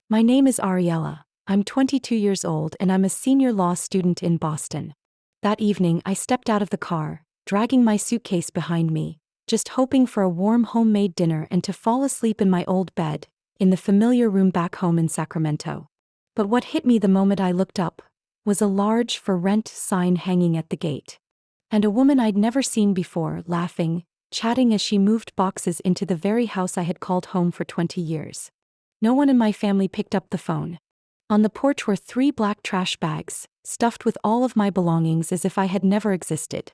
My name is Ariella. I'm 22 years old and I'm a senior law student in Boston. That evening, I stepped out of the car, dragging my suitcase behind me, just hoping for a warm homemade dinner and to fall asleep in my old bed, in the familiar room back home in Sacramento. But what hit me the moment I looked up was a large "For Rent" sign hanging at the gate. And a woman I'd never seen before, laughing, chatting as she moved boxes into the very house I had called home for 20 years. No one in my family picked up the phone. On the porch were 3 black trash bags, stuffed with all of my belongings as if I had never existed.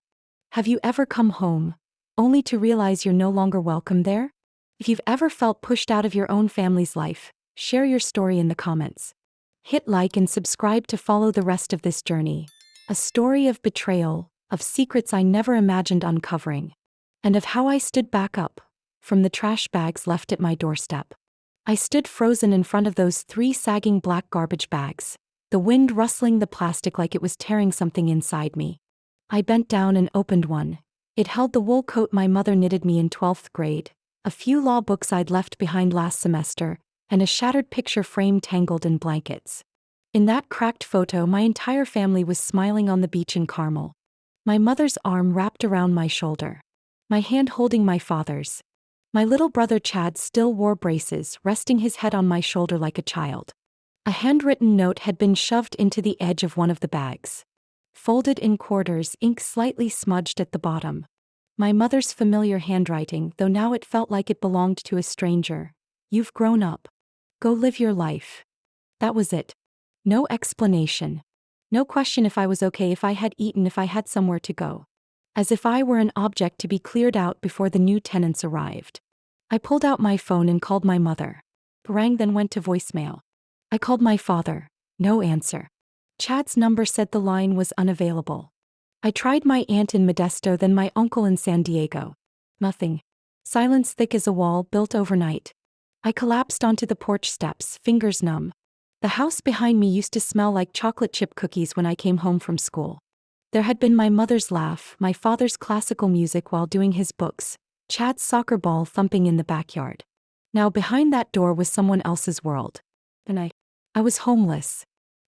Have you ever come home, only to realize you're no longer welcome there? If you've ever felt pushed out of your own family's life, share your story in the comments. Hit like and subscribe to follow the rest of this journey. A story of betrayal, of secrets I never imagined uncovering, and of how I stood back up from the trash bags left at my doorstep. I stood frozen in front of those 3 sagging black garbage bags, the wind rustling the plastic like it was tearing something inside me. I bent down and opened one. It held the wool coat my mother knitted me in 12th grade, a few law books I'd left behind last semester, and a shattered picture frame tangled in blankets. In that cracked photo, my entire family was smiling on the beach in Carmel. My mother's arm wrapped around my shoulder, my hand holding my father's. My little brother Chad still wore braces, resting his head on my shoulder like a child. A handwritten note had been shoved into the edge of one of the bags. Folded in quarters, ink slightly smudged at the bottom. My mother's familiar handwriting, though now it felt like it belonged to a stranger. "You've grown up. Go live your life." That was it. No explanation. No question if I was okay, if I had eaten, if I had somewhere to go. As if I were an object to be cleared out before the new tenants arrived. I pulled out my phone and called my mother. Rang, then went to voicemail. I called my father. No answer. Chad's number said the line was unavailable. I tried my aunt in Modesto, then my uncle in San Diego. Nothing. Silence thick as a wall built overnight. I collapsed onto the porch steps, fingers numb. The house behind me used to smell like chocolate chip cookies when I came home from school. There had been my mother's laugh, my father's classical music while doing his books, Chad's soccer ball thumping in the backyard. Now behind that door was someone else's world. And I was homeless.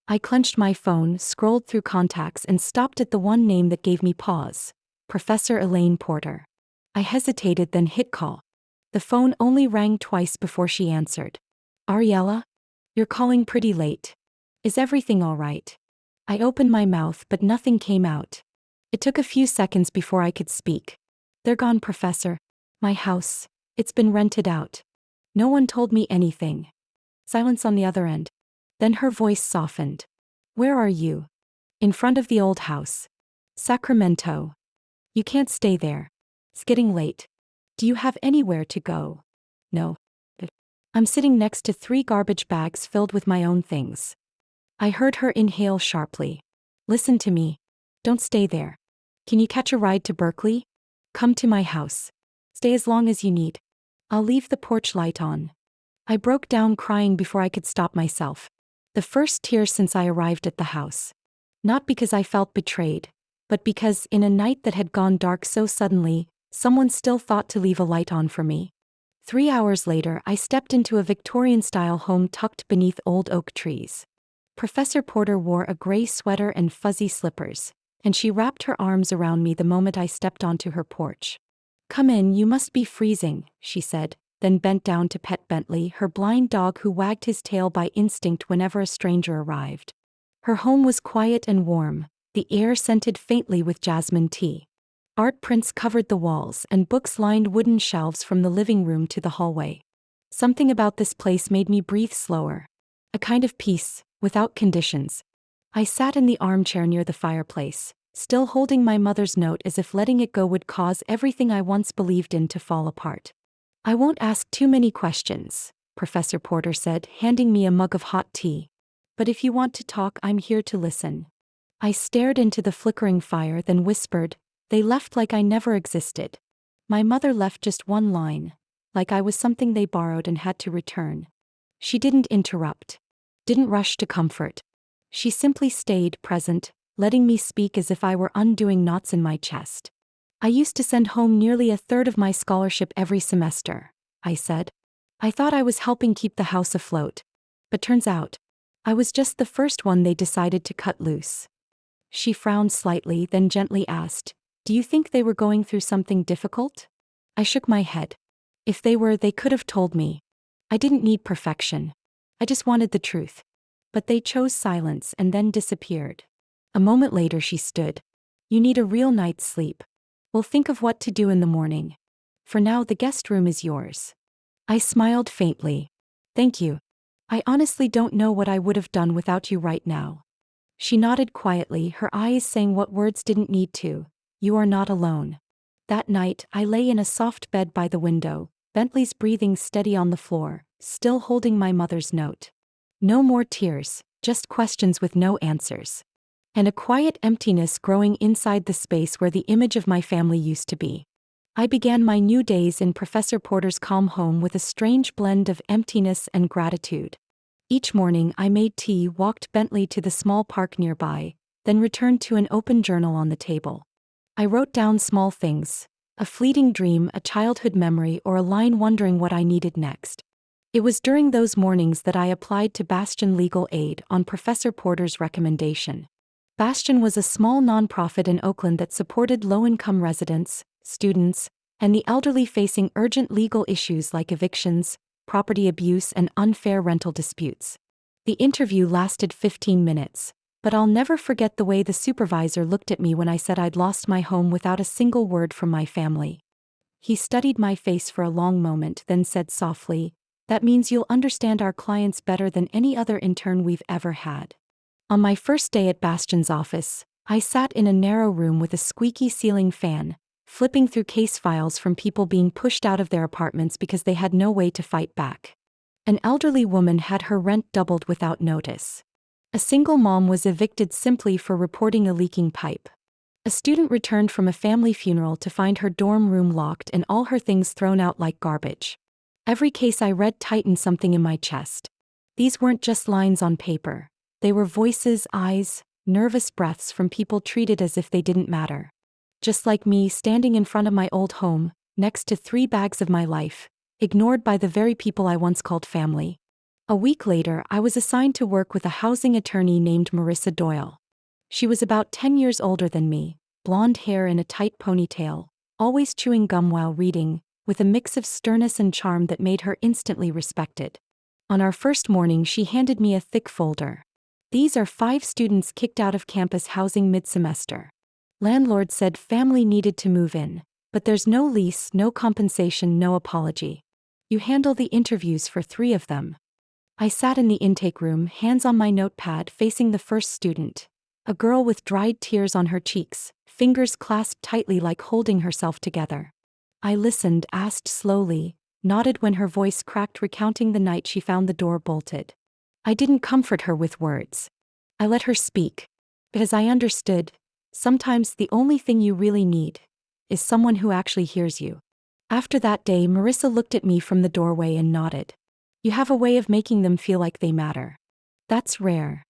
I clenched my phone, scrolled through contacts, and stopped at the one name that gave me pause. Professor Elaine Porter. I hesitated, then hit call. The phone only rang twice before she answered. "Ariella? You're calling pretty late. Is everything all right?" I opened my mouth, but nothing came out. It took a few seconds before I could speak. "They're gone, Professor. My house. It's been rented out. No one told me anything." Silence on the other end. Then her voice softened. "Where are you?" "In front of the old house. Sacramento. You can't stay there. It's getting late. Do you have anywhere to go?" "No. I'm sitting next to 3 garbage bags filled with my own things." I heard her inhale sharply. "Listen to me. Don't stay there. Can you catch a ride to Berkeley? Come to my house. Stay as long as you need. I'll leave the porch light on." I broke down crying before I could stop myself. The first tear since I arrived at the house. Not because I felt betrayed, but because, in a night that had gone dark so suddenly, someone still thought to leave a light on for me. 3 hours later, I stepped into a Victorian-style home tucked beneath old oak trees. Professor Porter wore a gray sweater and fuzzy slippers, and she wrapped her arms around me the moment I stepped onto her porch. "Come in, you must be freezing," she said, then bent down to pet Bentley, her blind dog who wagged his tail by instinct whenever a stranger arrived. Her home was quiet and warm, the air scented faintly with jasmine tea. Art prints covered the walls, and books lined wooden shelves from the living room to the hallway. Something about this place made me breathe slower. A kind of peace, without conditions. I sat in the armchair near the fireplace, still holding my mother's note as if letting it go would cause everything I once believed in to fall apart. "I won't ask too many questions," Professor Porter said, handing me a mug of hot tea. "But if you want to talk, I'm here to listen." I stared into the flickering fire, then whispered, "They left like I never existed." My mother left just one line, like I was something they borrowed and had to return. She didn't interrupt. Didn't rush to comfort. She simply stayed present, letting me speak as if I were undoing knots in my chest. "I used to send home nearly a third of my scholarship every semester," I said. "I thought I was helping keep the house afloat. But turns out, I was just the first one they decided to cut loose. She frowned slightly, then gently asked, "Do you think they were going through something difficult?" I shook my head. If they were, they could have told me. I didn't need perfection. I just wanted the truth. But they chose silence and then disappeared. A moment later she stood. "You need a real night's sleep. We'll think of what to do in the morning. For now, the guest room is yours." I smiled faintly. "Thank you. I honestly don't know what I would have done without you right now." She nodded quietly, her eyes saying what words didn't need to. "You are not alone." That night, I lay in a soft bed by the window, Bentley's breathing steady on the floor, still holding my mother's note. No more tears, just questions with no answers. And a quiet emptiness growing inside the space where the image of my family used to be. I began my new days in Professor Porter's calm home with a strange blend of emptiness and gratitude. Each morning I made tea, walked Bentley to the small park nearby, then returned to an open journal on the table. I wrote down small things, a fleeting dream, a childhood memory, or a line wondering what I needed next. It was during those mornings that I applied to Bastion Legal Aid on Professor Porter's recommendation. Bastion was a small nonprofit in Oakland that supported low-income residents, students, and the elderly facing urgent legal issues like evictions, property abuse, and unfair rental disputes. The interview lasted 15 minutes, but I'll never forget the way the supervisor looked at me when I said I'd lost my home without a single word from my family. He studied my face for a long moment, then said softly, "That means you'll understand our clients better than any other intern we've ever had." On my first day at Bastion's office, I sat in a narrow room with a squeaky ceiling fan, flipping through case files from people being pushed out of their apartments because they had no way to fight back. An elderly woman had her rent doubled without notice. A single mom was evicted simply for reporting a leaking pipe. A student returned from a family funeral to find her dorm room locked and all her things thrown out like garbage. Every case I read tightened something in my chest. These weren't just lines on paper. They were voices, eyes, nervous breaths from people treated as if they didn't matter. Just like me, standing in front of my old home, next to 3 bags of my life, ignored by the very people I once called family. A week later, I was assigned to work with a housing attorney named Marissa Doyle. She was about 10 years older than me, blonde hair in a tight ponytail, always chewing gum while reading, with a mix of sternness and charm that made her instantly respected. On our first morning, she handed me a thick folder. "These are 5 students kicked out of campus housing mid-semester. Landlord said family needed to move in, but there's no lease, no compensation, no apology. You handle the interviews for 3 of them." I sat in the intake room, hands on my notepad, facing the first student, a girl with dried tears on her cheeks, fingers clasped tightly like holding herself together. I listened, asked slowly, nodded when her voice cracked, recounting the night she found the door bolted. I didn't comfort her with words. I let her speak, because I understood. Sometimes the only thing you really need is someone who actually hears you. After that day, Marissa looked at me from the doorway and nodded. "You have a way of making them feel like they matter. That's rare."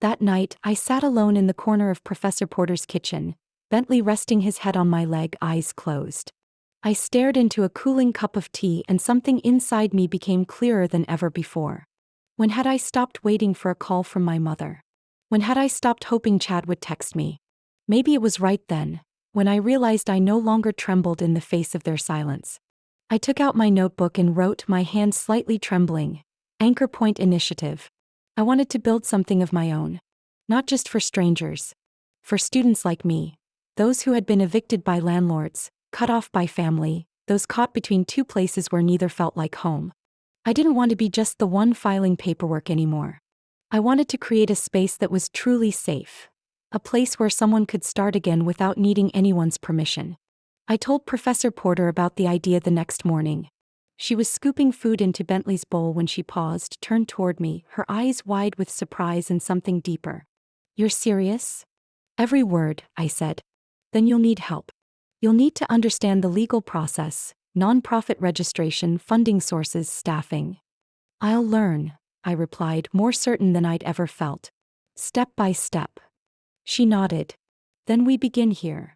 That night, I sat alone in the corner of Professor Porter's kitchen, Bentley resting his head on my leg, eyes closed. I stared into a cooling cup of tea and something inside me became clearer than ever before. When had I stopped waiting for a call from my mother? When had I stopped hoping Chad would text me? Maybe it was right then, when I realized I no longer trembled in the face of their silence. I took out my notebook and wrote, my hand slightly trembling, "Anchor Point Initiative." I wanted to build something of my own. Not just for strangers. For students like me. Those who had been evicted by landlords, cut off by family, those caught between 2 places where neither felt like home. I didn't want to be just the one filing paperwork anymore. I wanted to create a space that was truly safe. A place where someone could start again without needing anyone's permission. I told Professor Porter about the idea the next morning. She was scooping food into Bentley's bowl when she paused, turned toward me, her eyes wide with surprise and something deeper. "You're serious?" "Every word," I said. "Then you'll need help. You'll need to understand the legal process, nonprofit registration, funding sources, staffing." "I'll learn," I replied, more certain than I'd ever felt. "Step by step." She nodded. "Then we begin here."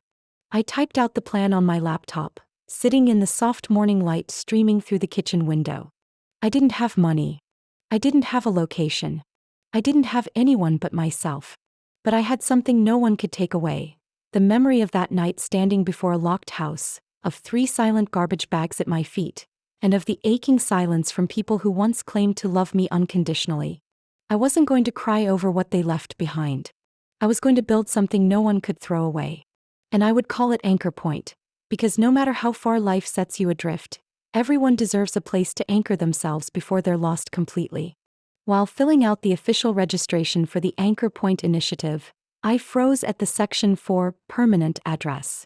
I typed out the plan on my laptop, sitting in the soft morning light streaming through the kitchen window. I didn't have money. I didn't have a location. I didn't have anyone but myself. But I had something no one could take away. The memory of that night standing before a locked house, of 3 silent garbage bags at my feet, and of the aching silence from people who once claimed to love me unconditionally. I wasn't going to cry over what they left behind. I was going to build something no one could throw away. And I would call it Anchor Point, because no matter how far life sets you adrift, everyone deserves a place to anchor themselves before they're lost completely. While filling out the official registration for the Anchor Point initiative, I froze at the section for permanent address.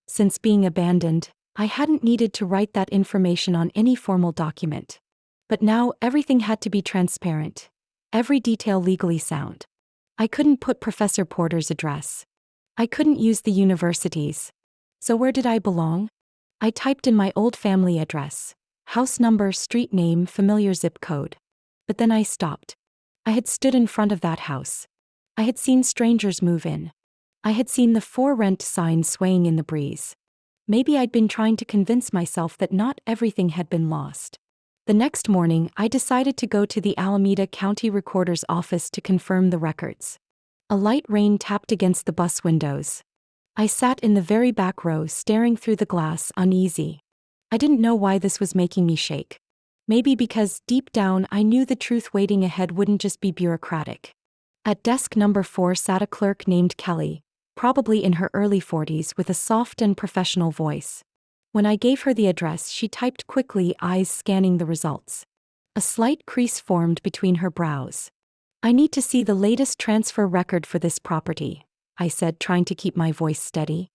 Since being abandoned, I hadn't needed to write that information on any formal document. But now everything had to be transparent, every detail legally sound. I couldn't put Professor Porter's address. I couldn't use the university's. So where did I belong? I typed in my old family address, house number, street name, familiar zip code. But then I stopped. I had stood in front of that house. I had seen strangers move in. I had seen the for rent sign swaying in the breeze. Maybe I'd been trying to convince myself that not everything had been lost. The next morning, I decided to go to the Alameda County Recorder's office to confirm the records. A light rain tapped against the bus windows. I sat in the very back row staring through the glass, uneasy. I didn't know why this was making me shake. Maybe because, deep down, I knew the truth waiting ahead wouldn't just be bureaucratic. At desk number 4 sat a clerk named Kelly, probably in her early 40s, with a soft and professional voice. When I gave her the address, she typed quickly, eyes scanning the results. A slight crease formed between her brows. "I need to see the latest transfer record for this property," I said, trying to keep my voice steady.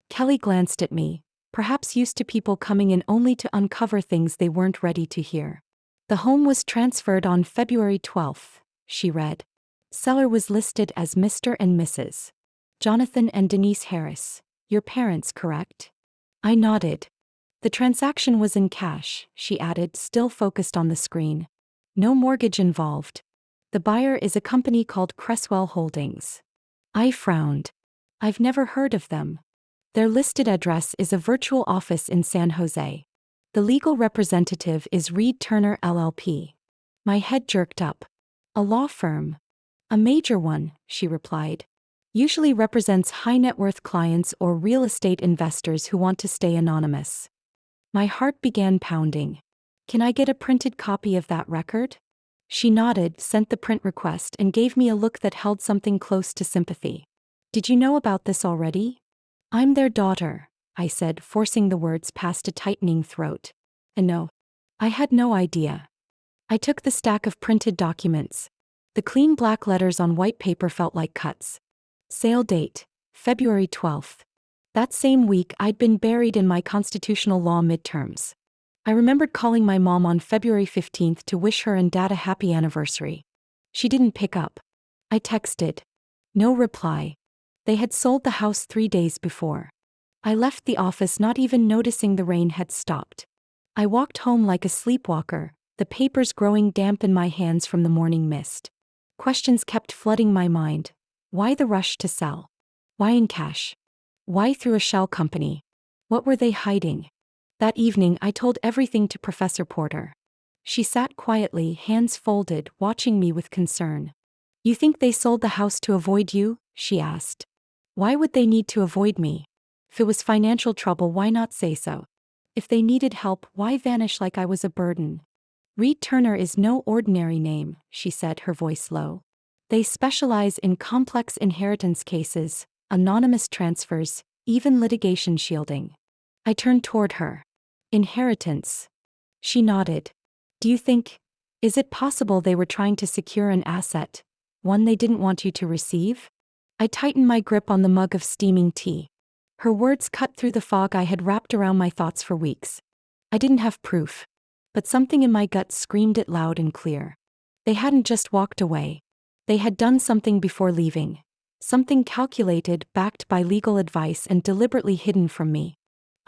Kelly glanced at me, perhaps used to people coming in only to uncover things they weren't ready to hear. "The home was transferred on February 12th, she read. "Seller was listed as Mr. and Mrs. Jonathan and Denise Harris. Your parents, correct?" I nodded. "The transaction was in cash," she added, still focused on the screen. "No mortgage involved. The buyer is a company called Cresswell Holdings." I frowned. I've never heard of them. Their listed address is a virtual office in San Jose. The legal representative is Reed Turner LLP. My head jerked up. "A law firm?" "A major one," she replied. "Usually represents high net worth clients or real estate investors who want to stay anonymous." My heart began pounding. "Can I get a printed copy of that record?" She nodded, sent the print request, and gave me a look that held something close to sympathy. "Did you know about this already?" "I'm their daughter," I said, forcing the words past a tightening throat. "And no, I had no idea." I took the stack of printed documents. The clean black letters on white paper felt like cuts. Sale date, February 12th. That same week, I'd been buried in my constitutional law midterms. I remembered calling my mom on February 15th to wish her and Dad a happy anniversary. She didn't pick up. I texted. No reply. They had sold the house 3 days before. I left the office not even noticing the rain had stopped. I walked home like a sleepwalker, the papers growing damp in my hands from the morning mist. Questions kept flooding my mind. Why the rush to sell? Why in cash? Why through a shell company? What were they hiding? That evening, I told everything to Professor Porter. She sat quietly, hands folded, watching me with concern. "You think they sold the house to avoid you?" she asked. "Why would they need to avoid me? If it was financial trouble, why not say so? If they needed help, why vanish like I was a burden?" "Reed Turner is no ordinary name," she said, her voice low. "They specialize in complex inheritance cases, anonymous transfers, even litigation shielding." I turned toward her. "Inheritance?" She nodded. "Do you think, is it possible they were trying to secure an asset, one they didn't want you to receive?" I tightened my grip on the mug of steaming tea. Her words cut through the fog I had wrapped around my thoughts for weeks. I didn't have proof, but something in my gut screamed it loud and clear. They hadn't just walked away. They had done something before leaving. Something calculated, backed by legal advice, and deliberately hidden from me.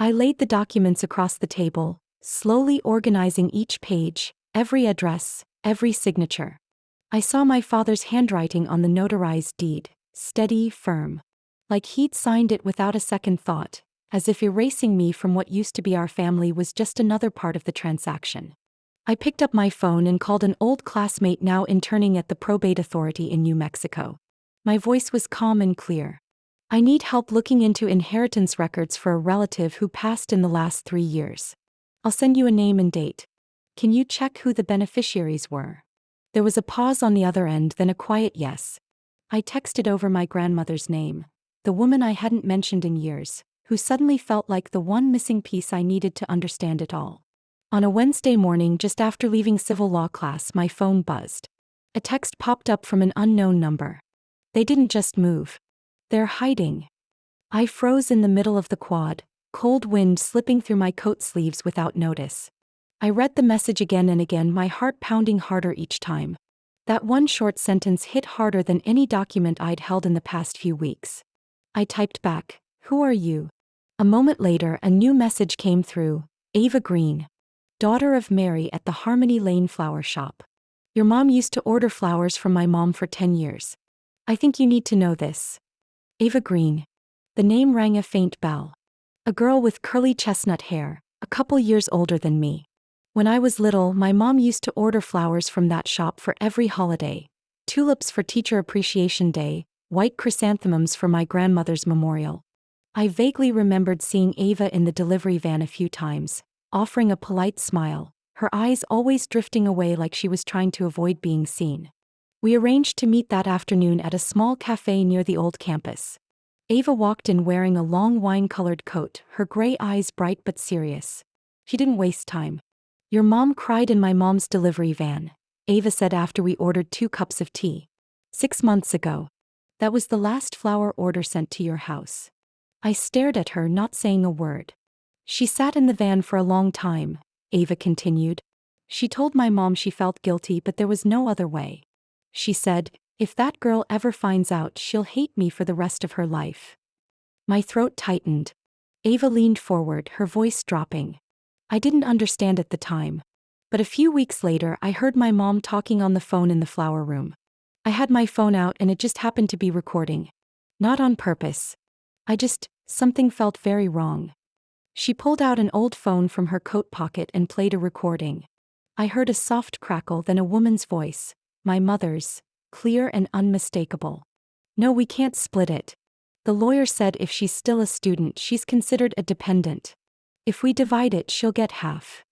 I laid the documents across the table, slowly organizing each page, every address, every signature. I saw my father's handwriting on the notarized deed, steady, firm. Like he'd signed it without a second thought, as if erasing me from what used to be our family was just another part of the transaction. I picked up my phone and called an old classmate now interning at the probate authority in New Mexico. My voice was calm and clear. I need help looking into inheritance records for a relative who passed in the last 3 years. I'll send you a name and date. Can you check who the beneficiaries were? There was a pause on the other end, then a quiet yes. I texted over my grandmother's name, the woman I hadn't mentioned in years, who suddenly felt like the one missing piece I needed to understand it all. On a Wednesday morning just after leaving civil law class, my phone buzzed. A text popped up from an unknown number. They didn't just move. They're hiding. I froze in the middle of the quad, cold wind slipping through my coat sleeves without notice. I read the message again and again, my heart pounding harder each time. That one short sentence hit harder than any document I'd held in the past few weeks. I typed back, "Who are you?" A moment later, a new message came through. Ava Green, daughter of Mary at the Harmony Lane flower shop. Your mom used to order flowers from my mom for 10 years. I think you need to know this. Ava Green. The name rang a faint bell. A girl with curly chestnut hair, a couple years older than me. When I was little, my mom used to order flowers from that shop for every holiday. Tulips for Teacher Appreciation Day, white chrysanthemums for my grandmother's memorial. I vaguely remembered seeing Ava in the delivery van a few times, offering a polite smile, her eyes always drifting away like she was trying to avoid being seen. We arranged to meet that afternoon at a small cafe near the old campus. Ava walked in wearing a long wine-colored coat, her gray eyes bright but serious. She didn't waste time. Your mom cried in my mom's delivery van, Ava said after we ordered 2 cups of tea. 6 months ago. That was the last flower order sent to your house. I stared at her, not saying a word. She sat in the van for a long time, Ava continued. She told my mom she felt guilty, but there was no other way. She said, if that girl ever finds out, she'll hate me for the rest of her life. My throat tightened. Ava leaned forward, her voice dropping. I didn't understand at the time. But a few weeks later, I heard my mom talking on the phone in the flower room. I had my phone out and it just happened to be recording. Not on purpose. Something felt very wrong. She pulled out an old phone from her coat pocket and played a recording. I heard a soft crackle, then a woman's voice, my mother's, clear and unmistakable. No, we can't split it. The lawyer said if she's still a student, she's considered a dependent. If we divide it, she'll get half.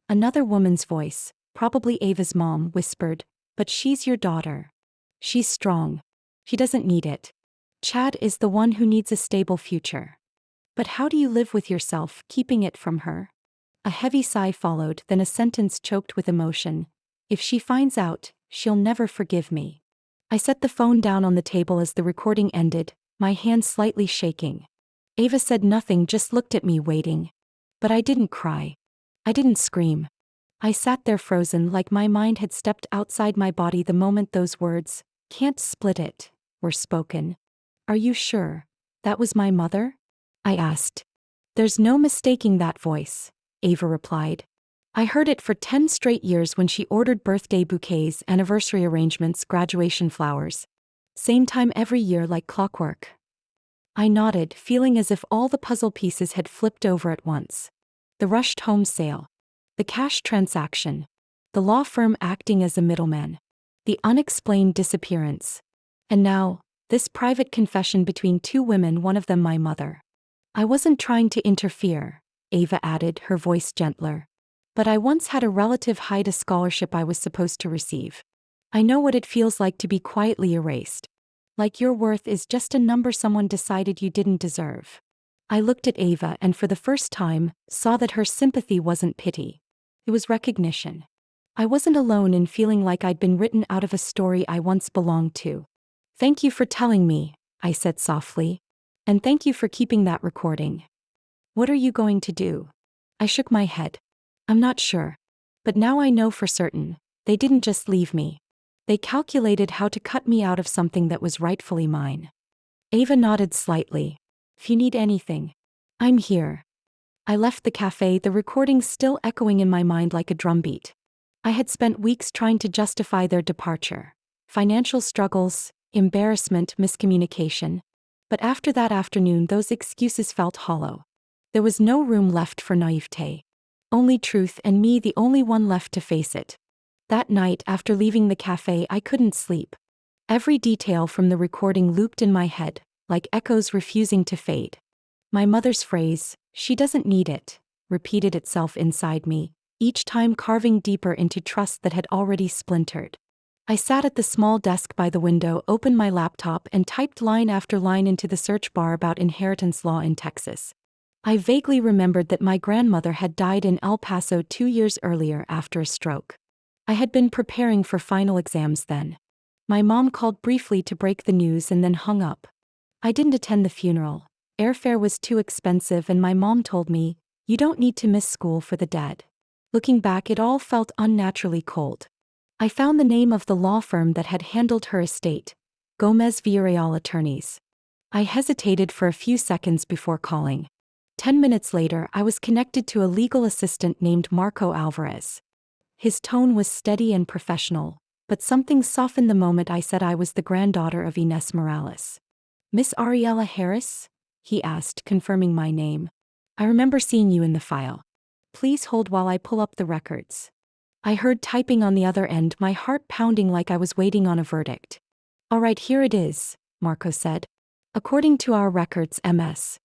Another woman's voice, probably Ava's mom, whispered, but she's your daughter. She's strong. She doesn't need it. Chad is the one who needs a stable future. But how do you live with yourself, keeping it from her? A heavy sigh followed, then a sentence choked with emotion. If she finds out, she'll never forgive me. I set the phone down on the table as the recording ended, my hand slightly shaking. Ava said nothing, just looked at me, waiting. But I didn't cry. I didn't scream. I sat there frozen, like my mind had stepped outside my body the moment those words, "Can't split it," were spoken. Are you sure that was my mother? I asked. There's no mistaking that voice, Ava replied. I heard it for 10 straight years when she ordered birthday bouquets, anniversary arrangements, graduation flowers. Same time every year, like clockwork. I nodded, feeling as if all the puzzle pieces had flipped over at once. The rushed home sale. The cash transaction. The law firm acting as a middleman. The unexplained disappearance. And now, this private confession between 2 women, one of them my mother. I wasn't trying to interfere, Ava added, her voice gentler. But I once had a relative hide a scholarship I was supposed to receive. I know what it feels like to be quietly erased. Like your worth is just a number someone decided you didn't deserve. I looked at Ava and for the first time, saw that her sympathy wasn't pity. It was recognition. I wasn't alone in feeling like I'd been written out of a story I once belonged to. Thank you for telling me, I said softly. And thank you for keeping that recording. What are you going to do? I shook my head. I'm not sure. But now I know for certain, they didn't just leave me. They calculated how to cut me out of something that was rightfully mine. Ava nodded slightly. If you need anything, I'm here. I left the cafe, the recording still echoing in my mind like a drumbeat. I had spent weeks trying to justify their departure. Financial struggles, embarrassment, miscommunication. But after that afternoon, those excuses felt hollow. There was no room left for naivete. Only truth and me, the only one left to face it. That night after leaving the cafe, I couldn't sleep. Every detail from the recording looped in my head, like echoes refusing to fade. My mother's phrase, "She doesn't need it," repeated itself inside me, each time carving deeper into trust that had already splintered. I sat at the small desk by the window, opened my laptop, and typed line after line into the search bar about inheritance law in Texas. I vaguely remembered that my grandmother had died in El Paso 2 years earlier after a stroke. I had been preparing for final exams then. My mom called briefly to break the news and then hung up. I didn't attend the funeral. Airfare was too expensive, and my mom told me, "You don't need to miss school for the dead." Looking back, it all felt unnaturally cold. I found the name of the law firm that had handled her estate, Gomez Villarreal Attorneys. I hesitated for a few seconds before calling. 10 minutes later, I was connected to a legal assistant named Marco Alvarez. His tone was steady and professional, but something softened the moment I said I was the granddaughter of Inés Morales. "Miss Ariella Harris?" he asked, confirming my name. "I remember seeing you in the file. Please hold while I pull up the records." I heard typing on the other end, my heart pounding like I was waiting on a verdict. "All right, here it is," Marco said. "According to our records, Ms.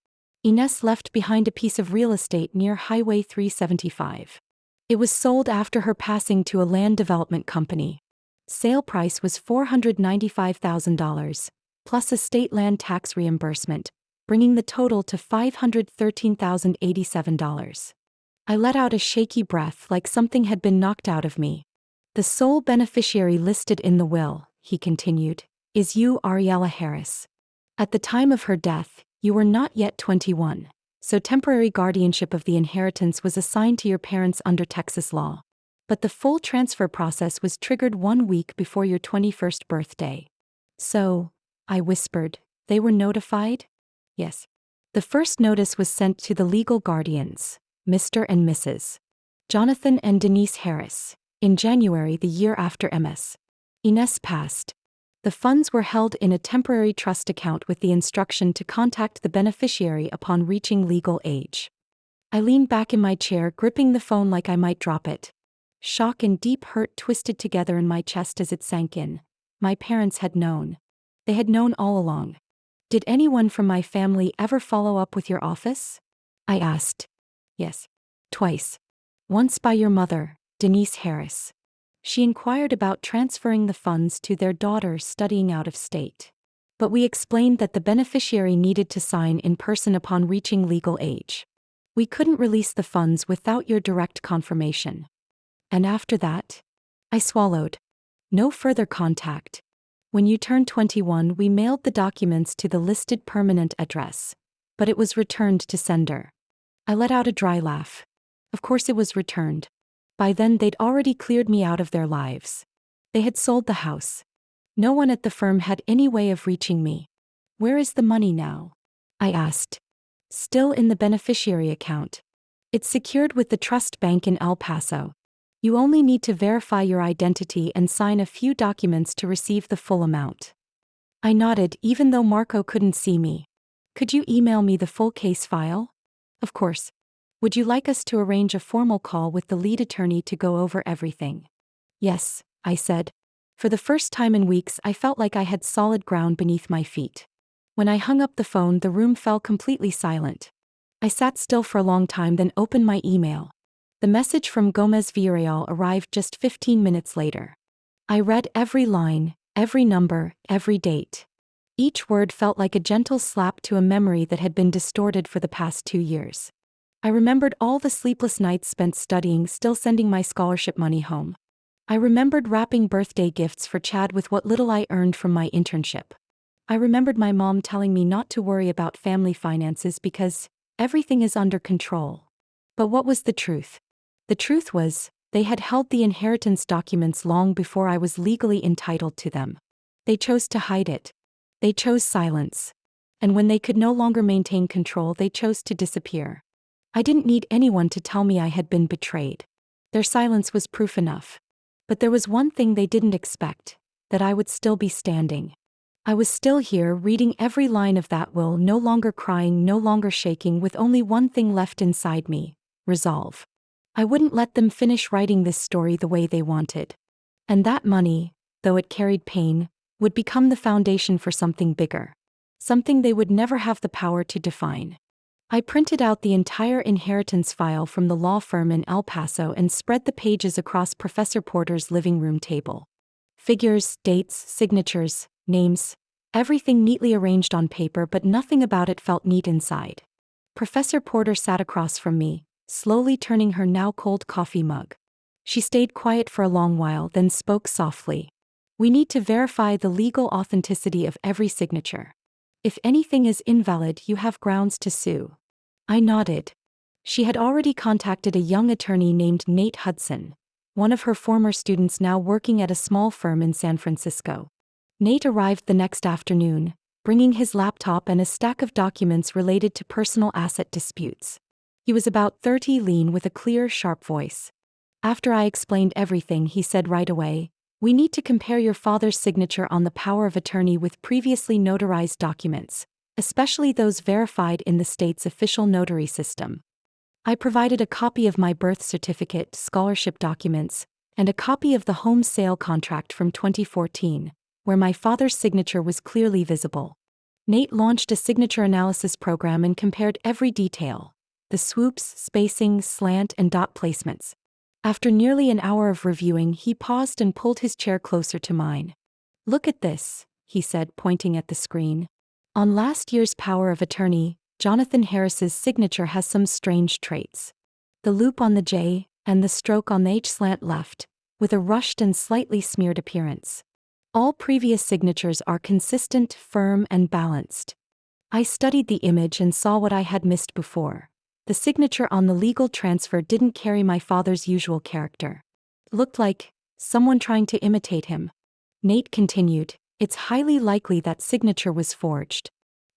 Inés left behind a piece of real estate near Highway 375. It was sold after her passing to a land development company. Sale price was $495,000, plus a state land tax reimbursement, bringing the total to $513,087. I let out a shaky breath, like something had been knocked out of me. "The sole beneficiary listed in the will," he continued, "is you, Ariella Harris. At the time of her death, you were not yet 21, so temporary guardianship of the inheritance was assigned to your parents under Texas law. But the full transfer process was triggered 1 week before your 21st birthday. So," I whispered, "they were notified?" "Yes. The first notice was sent to the legal guardians, Mr. and Mrs. Jonathan and Denise Harris, in January the year after Ms. Inés passed. The funds were held in a temporary trust account with the instruction to contact the beneficiary upon reaching legal age." I leaned back in my chair, gripping the phone like I might drop it. Shock and deep hurt twisted together in my chest as it sank in. My parents had known. They had known all along. "Did anyone from my family ever follow up with your office?" I asked. "Yes. Twice. Once by your mother, Denise Harris. She inquired about transferring the funds to their daughter studying out of state. But we explained that the beneficiary needed to sign in person upon reaching legal age. We couldn't release the funds without your direct confirmation." "And after that?" I swallowed. "No further contact. When you turned 21, we mailed the documents to the listed permanent address, but it was returned to sender." I let out a dry laugh. Of course it was returned. By then they'd already cleared me out of their lives. They had sold the house. No one at the firm had any way of reaching me. "Where is the money now?" I asked. "Still in the beneficiary account. It's secured with the trust bank in El Paso. You only need to verify your identity and sign a few documents to receive the full amount." I nodded, even though Marco couldn't see me. "Could you email me the full case file?" "Of course. Would you like us to arrange a formal call with the lead attorney to go over everything?" "Yes," I said. For the first time in weeks, I felt like I had solid ground beneath my feet. When I hung up the phone, the room fell completely silent. I sat still for a long time, then opened my email. The message from Gomez Villarreal arrived just 15 minutes later. I read every line, every number, every date. Each word felt like a gentle slap to a memory that had been distorted for the past 2 years. I remembered all the sleepless nights spent studying, still sending my scholarship money home. I remembered wrapping birthday gifts for Chad with what little I earned from my internship. I remembered my mom telling me not to worry about family finances because everything is under control. But what was the truth? The truth was, they had held the inheritance documents long before I was legally entitled to them. They chose to hide it. They chose silence. And when they could no longer maintain control, they chose to disappear. I didn't need anyone to tell me I had been betrayed. Their silence was proof enough. But there was one thing they didn't expect, that I would still be standing. I was still here, reading every line of that will, no longer crying, no longer shaking, with only one thing left inside me: resolve. I wouldn't let them finish writing this story the way they wanted. And that money, though it carried pain, would become the foundation for something bigger. Something they would never have the power to define. I printed out the entire inheritance file from the law firm in El Paso and spread the pages across Professor Porter's living room table. Figures, dates, signatures, names, everything neatly arranged on paper, but nothing about it felt neat inside. Professor Porter sat across from me, slowly turning her now cold coffee mug. She stayed quiet for a long while, then spoke softly. "We need to verify the legal authenticity of every signature. If anything is invalid, you have grounds to sue." I nodded. She had already contacted a young attorney named Nate Hudson, one of her former students now working at a small firm in San Francisco. Nate arrived the next afternoon, bringing his laptop and a stack of documents related to personal asset disputes. He was about 30, lean with a clear, sharp voice. After I explained everything, he said right away, "We need to compare your father's signature on the power of attorney with previously notarized documents, especially those verified in the state's official notary system." I provided a copy of my birth certificate, scholarship documents, and a copy of the home sale contract from 2014, where my father's signature was clearly visible. Nate launched a signature analysis program and compared every detail: the swoops, spacing, slant, and dot placements. After nearly an hour of reviewing, he paused and pulled his chair closer to mine. "Look at this," he said, pointing at the screen. "On last year's power of attorney, Jonathan Harris's signature has some strange traits. The loop on the J, and the stroke on the H slant left, with a rushed and slightly smeared appearance. All previous signatures are consistent, firm, and balanced." I studied the image and saw what I had missed before. The signature on the legal transfer didn't carry my father's usual character. It looked like someone trying to imitate him. Nate continued, "It's highly likely that signature was forged.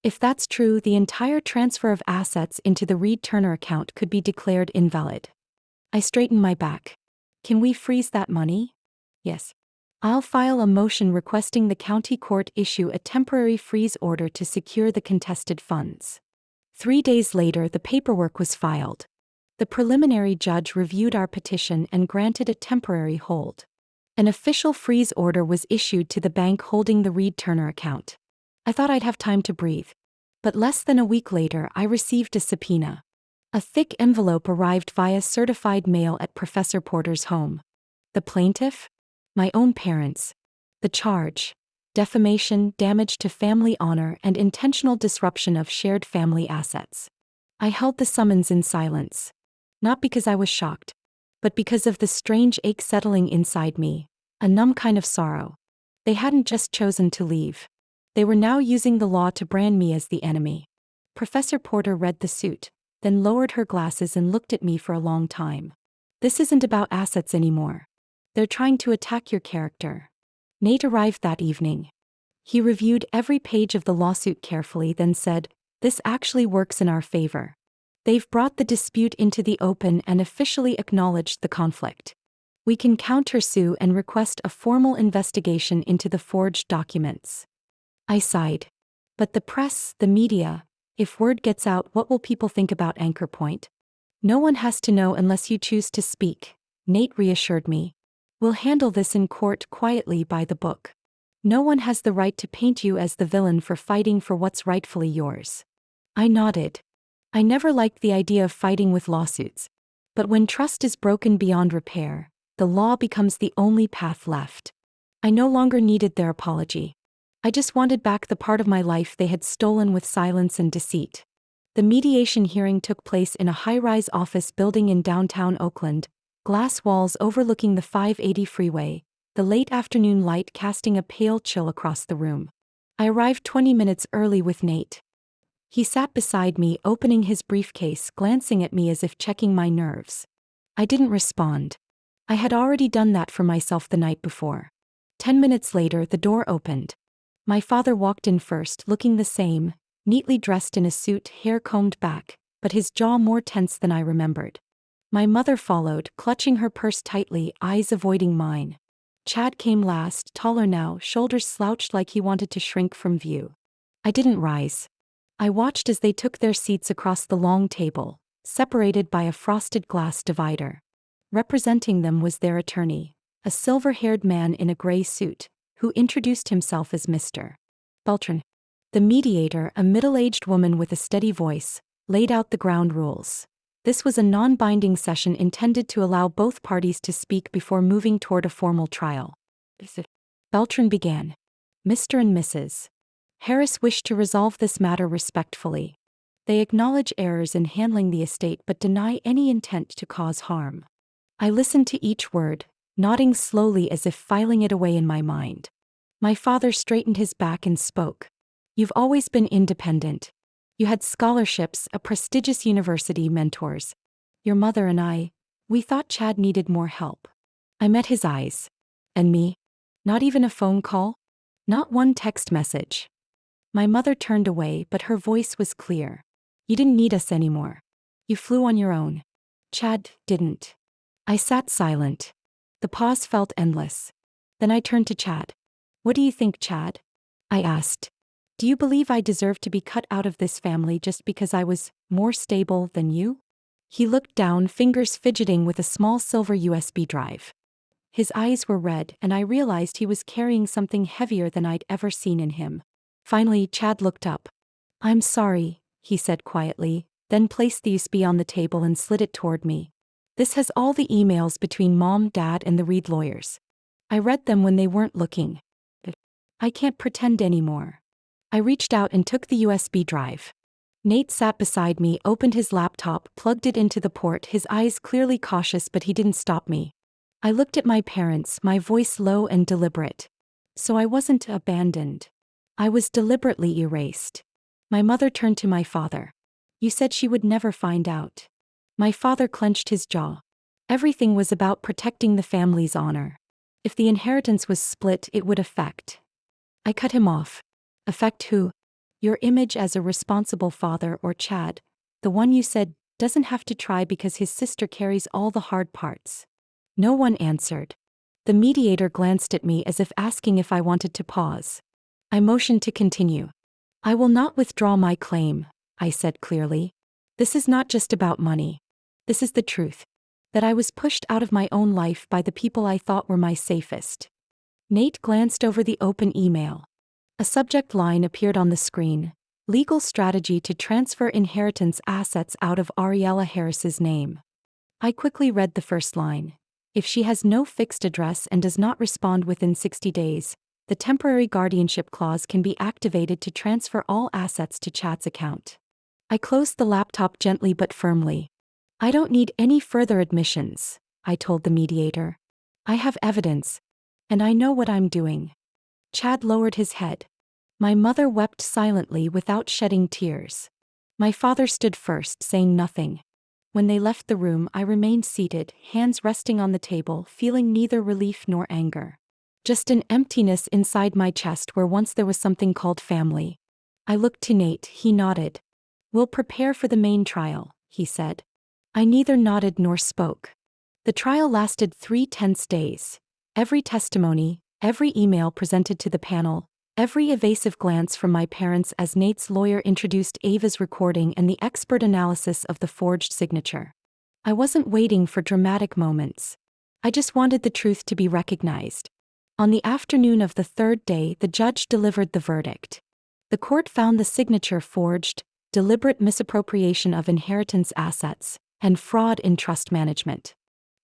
If that's true, the entire transfer of assets into the Reed-Turner account could be declared invalid." I straightened my back. "Can we freeze that money?" "Yes. I'll file a motion requesting the county court issue a temporary freeze order to secure the contested funds." 3 days later, the paperwork was filed. The preliminary judge reviewed our petition and granted a temporary hold. An official freeze order was issued to the bank holding the Reed-Turner account. I thought I'd have time to breathe. But less than a week later, I received a subpoena. A thick envelope arrived via certified mail at Professor Porter's home. The plaintiff? My own parents. The charge: defamation, damage to family honor, and intentional disruption of shared family assets. I held the summons in silence. Not because I was shocked, but because of the strange ache settling inside me, a numb kind of sorrow. They hadn't just chosen to leave. They were now using the law to brand me as the enemy. Professor Porter read the suit, then lowered her glasses and looked at me for a long time. "This isn't about assets anymore. They're trying to attack your character." Nate arrived that evening. He reviewed every page of the lawsuit carefully, then said, "This actually works in our favor. They've brought the dispute into the open and officially acknowledged the conflict. We can countersue and request a formal investigation into the forged documents." I sighed. "But the press, the media, if word gets out, what will people think about Anchor Point?" "No one has to know unless you choose to speak," Nate reassured me. "We'll handle this in court quietly by the book. No one has the right to paint you as the villain for fighting for what's rightfully yours." I nodded. I never liked the idea of fighting with lawsuits. But when trust is broken beyond repair, the law becomes the only path left. I no longer needed their apology. I just wanted back the part of my life they had stolen with silence and deceit. The mediation hearing took place in a high-rise office building in downtown Oakland, glass walls overlooking the 580 freeway, the late afternoon light casting a pale chill across the room. I arrived 20 minutes early with Nate. He sat beside me, opening his briefcase, glancing at me as if checking my nerves. I didn't respond. I had already done that for myself the night before. 10 minutes later, the door opened. My father walked in first, looking the same, neatly dressed in a suit, hair combed back, but his jaw more tense than I remembered. My mother followed, clutching her purse tightly, eyes avoiding mine. Chad came last, taller now, shoulders slouched like he wanted to shrink from view. I didn't rise. I watched as they took their seats across the long table, separated by a frosted glass divider. Representing them was their attorney, a silver-haired man in a gray suit, who introduced himself as Mr. Beltran. The mediator, a middle-aged woman with a steady voice, laid out the ground rules. This was a non-binding session intended to allow both parties to speak before moving toward a formal trial. Beltran began. Mr. and Mrs. Harris wished to resolve this matter respectfully. They acknowledge errors in handling the estate but deny any intent to cause harm. I listened to each word, nodding slowly as if filing it away in my mind. My father straightened his back and spoke. You've always been independent. You had scholarships, a prestigious university, mentors. Your mother and we thought Chad needed more help. I met his eyes. And me? Not even a phone call? Not one text message. My mother turned away, but her voice was clear. You didn't need us anymore. You flew on your own. Chad didn't. I sat silent. The pause felt endless. Then I turned to Chad. What do you think, Chad? I asked. Do you believe I deserve to be cut out of this family just because I was more stable than you? He looked down, fingers fidgeting with a small silver USB drive. His eyes were red, and I realized he was carrying something heavier than I'd ever seen in him. Finally, Chad looked up. I'm sorry, he said quietly, then placed the USB on the table and slid it toward me. This has all the emails between Mom, Dad, and the Reed lawyers. I read them when they weren't looking. But I can't pretend anymore. I reached out and took the USB drive. Nate sat beside me, opened his laptop, plugged it into the port, his eyes clearly cautious, but he didn't stop me. I looked at my parents, my voice low and deliberate. So I wasn't abandoned. I was deliberately erased. My mother turned to my father. You said she would never find out. My father clenched his jaw. Everything was about protecting the family's honor. If the inheritance was split, it would affect. I cut him off. Affect who? Your image as a responsible father, or Chad, the one you said doesn't have to try because his sister carries all the hard parts. No one answered. The mediator glanced at me as if asking if I wanted to pause. I motioned to continue. I will not withdraw my claim, I said clearly. This is not just about money. This is the truth. That I was pushed out of my own life by the people I thought were my safest. Nate glanced over the open email. A subject line appeared on the screen. Legal strategy to transfer inheritance assets out of Ariella Harris's name. I quickly read the first line. If she has no fixed address and does not respond within 60 days, the temporary guardianship clause can be activated to transfer all assets to Chad's account. I closed the laptop gently but firmly. I don't need any further admissions, I told the mediator. I have evidence. And I know what I'm doing. Chad lowered his head. My mother wept silently without shedding tears. My father stood first, saying nothing. When they left the room, I remained seated, hands resting on the table, feeling neither relief nor anger. Just an emptiness inside my chest where once there was something called family. I looked to Nate, he nodded. We'll prepare for the main trial, he said. I neither nodded nor spoke. The trial lasted 3 tense days. Every testimony, every email presented to the panel, every evasive glance from my parents as Nate's lawyer introduced Ava's recording and the expert analysis of the forged signature. I wasn't waiting for dramatic moments. I just wanted the truth to be recognized. On the afternoon of the third day, the judge delivered the verdict. The court found the signature forged, deliberate misappropriation of inheritance assets, and fraud in trust management.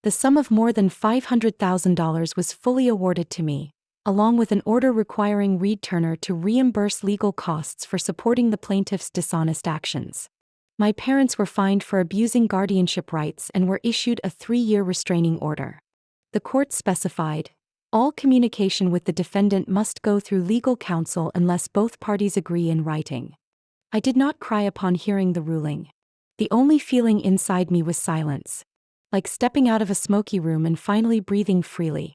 The sum of more than $500,000 was fully awarded to me, along with an order requiring Reed Turner to reimburse legal costs for supporting the plaintiff's dishonest actions. My parents were fined for abusing guardianship rights and were issued a 3-year restraining order. The court specified, all communication with the defendant must go through legal counsel unless both parties agree in writing. I did not cry upon hearing the ruling. The only feeling inside me was silence. Like stepping out of a smoky room and finally breathing freely.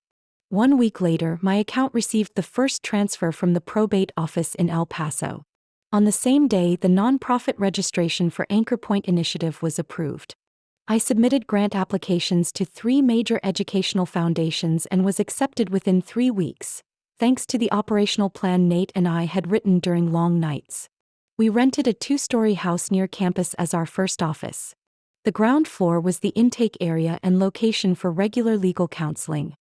1 week later, my account received the first transfer from the probate office in El Paso. On the same day, the nonprofit registration for Anchor Point Initiative was approved. I submitted grant applications to 3 major educational foundations and was accepted within 3 weeks, thanks to the operational plan Nate and I had written during long nights. We rented a 2-story house near campus as our first office. The ground floor was the intake area and location for regular legal counseling.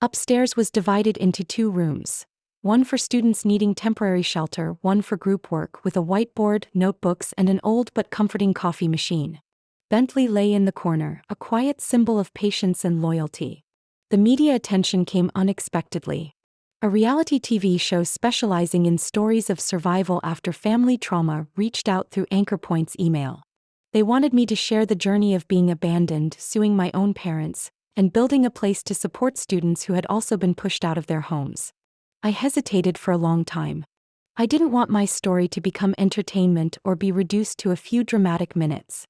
Upstairs was divided into 2 rooms. One for students needing temporary shelter, one for group work with a whiteboard, notebooks, and an old but comforting coffee machine. Bentley lay in the corner, a quiet symbol of patience and loyalty. The media attention came unexpectedly. A reality TV show specializing in stories of survival after family trauma reached out through Anchor Point's email. They wanted me to share the journey of being abandoned, suing my own parents, and building a place to support students who had also been pushed out of their homes. I hesitated for a long time. I didn't want my story to become entertainment or be reduced to a few dramatic minutes.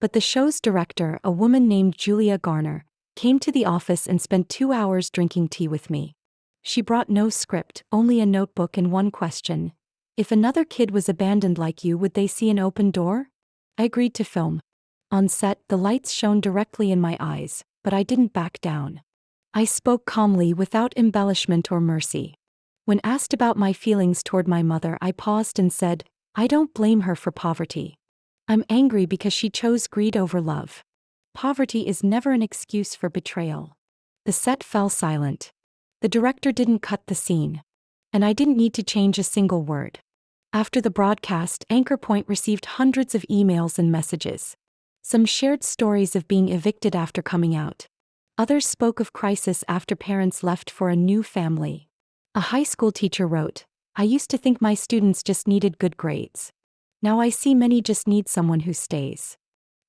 But the show's director, a woman named Julia Garner, came to the office and spent 2 hours drinking tea with me. She brought no script, only a notebook and one question. If another kid was abandoned like you, would they see an open door? I agreed to film. On set, the lights shone directly in my eyes, but I didn't back down. I spoke calmly without embellishment or mercy. When asked about my feelings toward my mother, I paused and said, I don't blame her for poverty. I'm angry because she chose greed over love. Poverty is never an excuse for betrayal. The set fell silent. The director didn't cut the scene. And I didn't need to change a single word. After the broadcast, Anchor Point received hundreds of emails and messages. Some shared stories of being evicted after coming out. Others spoke of crisis after parents left for a new family. A high school teacher wrote, I used to think my students just needed good grades. Now I see many just need someone who stays.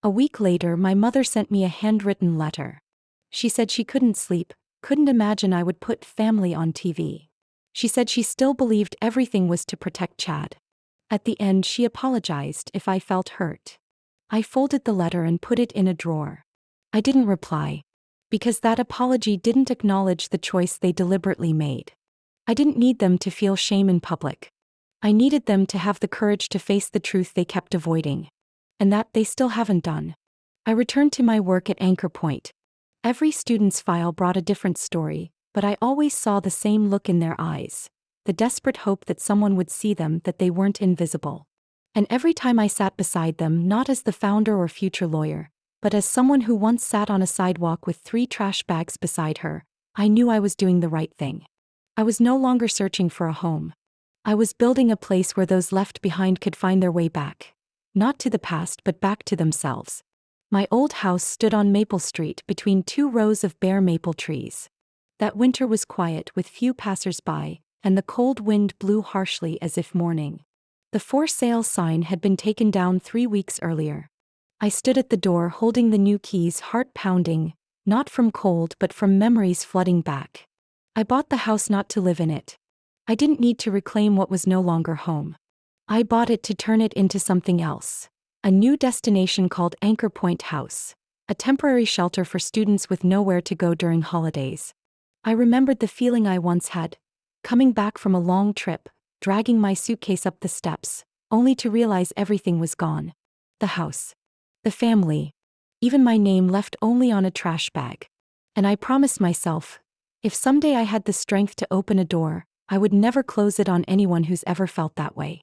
A week later, my mother sent me a handwritten letter. She said she couldn't sleep, couldn't imagine I would put family on TV. She said she still believed everything was to protect Chad. At the end, she apologized if I felt hurt. I folded the letter and put it in a drawer. I didn't reply. Because that apology didn't acknowledge the choice they deliberately made. I didn't need them to feel shame in public. I needed them to have the courage to face the truth they kept avoiding. And that they still haven't done. I returned to my work at Anchor Point. Every student's file brought a different story, but I always saw the same look in their eyes. The desperate hope that someone would see them, that they weren't invisible. And every time I sat beside them, not as the founder or future lawyer, but as someone who once sat on a sidewalk with 3 trash bags beside her, I knew I was doing the right thing. I was no longer searching for a home. I was building a place where those left behind could find their way back. Not to the past, but back to themselves. My old house stood on Maple Street between 2 rows of bare maple trees. That winter was quiet with few passers-by, and the cold wind blew harshly as if mourning. The for sale sign had been taken down 3 weeks earlier. I stood at the door holding the new keys, heart pounding, not from cold but from memories flooding back. I bought the house not to live in it. I didn't need to reclaim what was no longer home. I bought it to turn it into something else. A new destination called Anchor Point House, a temporary shelter for students with nowhere to go during holidays. I remembered the feeling I once had, coming back from a long trip, dragging my suitcase up the steps, only to realize everything was gone. The house. The family. Even my name left only on a trash bag. And I promised myself, if someday I had the strength to open a door, I would never close it on anyone who's ever felt that way.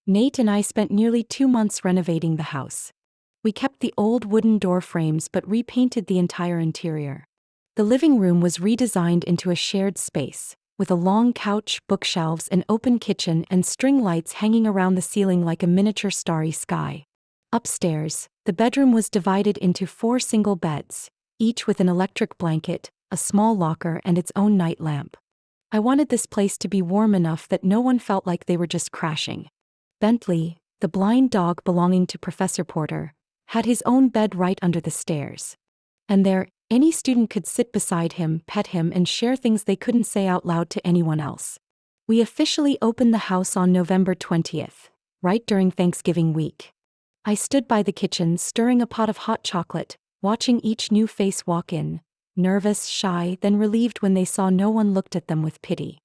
Nate and I spent nearly 2 months renovating the house. We kept the old wooden door frames but repainted the entire interior. The living room was redesigned into a shared space, with a long couch, bookshelves, an open kitchen, and string lights hanging around the ceiling like a miniature starry sky. Upstairs, the bedroom was divided into 4 single beds, each with an electric blanket, a small locker, and its own night lamp. I wanted this place to be warm enough that no one felt like they were just crashing. Bentley, the blind dog belonging to Professor Porter, had his own bed right under the stairs. And there, any student could sit beside him, pet him, and share things they couldn't say out loud to anyone else. We officially opened the house on November 20th, right during Thanksgiving week. I stood by the kitchen stirring a pot of hot chocolate, watching each new face walk in, nervous, shy, then relieved when they saw no one looked at them with pity.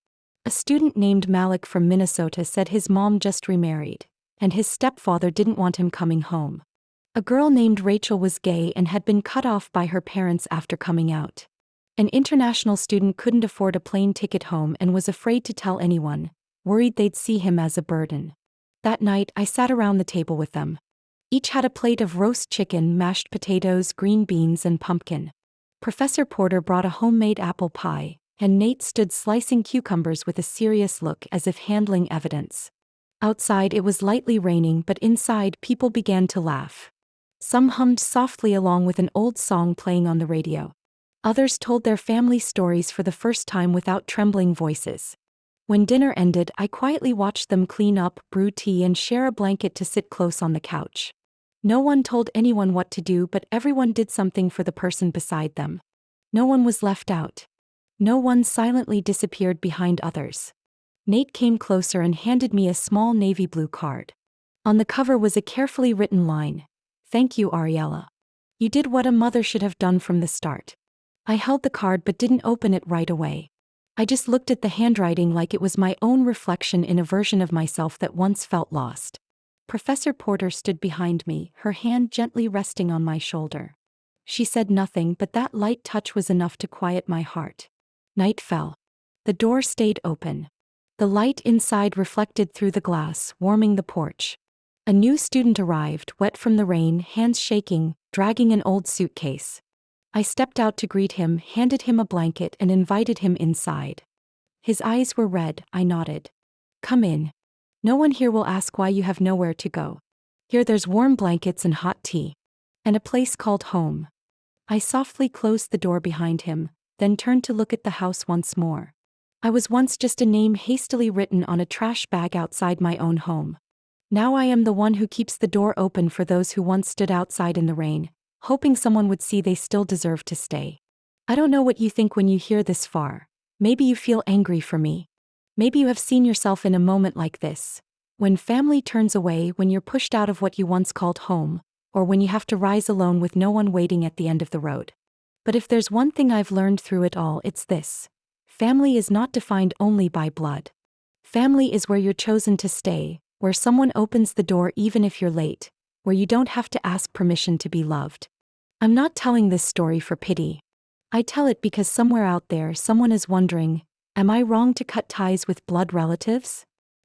A student named Malik from Minnesota said his mom just remarried, and his stepfather didn't want him coming home. A girl named Rachel was gay and had been cut off by her parents after coming out. An international student couldn't afford a plane ticket home and was afraid to tell anyone, worried they'd see him as a burden. That night I sat around the table with them. Each had a plate of roast chicken, mashed potatoes, green beans, and pumpkin. Professor Porter brought a homemade apple pie, and Nate stood slicing cucumbers with a serious look as if handling evidence. Outside it was lightly raining, but inside people began to laugh. Some hummed softly along with an old song playing on the radio. Others told their family stories for the first time without trembling voices. When dinner ended, I quietly watched them clean up, brew tea, and share a blanket to sit close on the couch. No one told anyone what to do, but everyone did something for the person beside them. No one was left out. No one silently disappeared behind others. Nate came closer and handed me a small navy blue card. On the cover was a carefully written line: "Thank you, Ariella. You did what a mother should have done from the start." I held the card but didn't open it right away. I just looked at the handwriting like it was my own reflection in a version of myself that once felt lost. Professor Porter stood behind me, her hand gently resting on my shoulder. She said nothing, but that light touch was enough to quiet my heart. Night fell. The door stayed open. The light inside reflected through the glass, warming the porch. A new student arrived, wet from the rain, hands shaking, dragging an old suitcase. I stepped out to greet him, handed him a blanket, and invited him inside. His eyes were red. I nodded. "Come in. No one here will ask why you have nowhere to go. Here there's warm blankets and hot tea. And a place called home." I softly closed the door behind him, then turned to look at the house once more. I was once just a name hastily written on a trash bag outside my own home. Now I am the one who keeps the door open for those who once stood outside in the rain, hoping someone would see they still deserve to stay. I don't know what you think when you hear this far. Maybe you feel angry for me. Maybe you have seen yourself in a moment like this. When family turns away, when you're pushed out of what you once called home, or when you have to rise alone with no one waiting at the end of the road. But if there's one thing I've learned through it all, it's this. Family is not defined only by blood. Family is where you're chosen to stay, where someone opens the door even if you're late, where you don't have to ask permission to be loved. I'm not telling this story for pity. I tell it because somewhere out there someone is wondering, am I wrong to cut ties with blood relatives?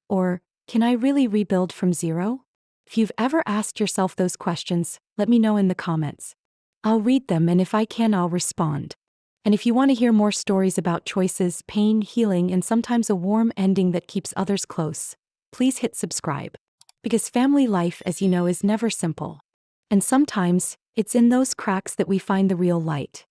Or, can I really rebuild from zero? If you've ever asked yourself those questions, let me know in the comments. I'll read them, and if I can, I'll respond. And if you want to hear more stories about choices, pain, healing, and sometimes a warm ending that keeps others close, please hit subscribe. Because family life, as you know, is never simple. And sometimes, it's in those cracks that we find the real light.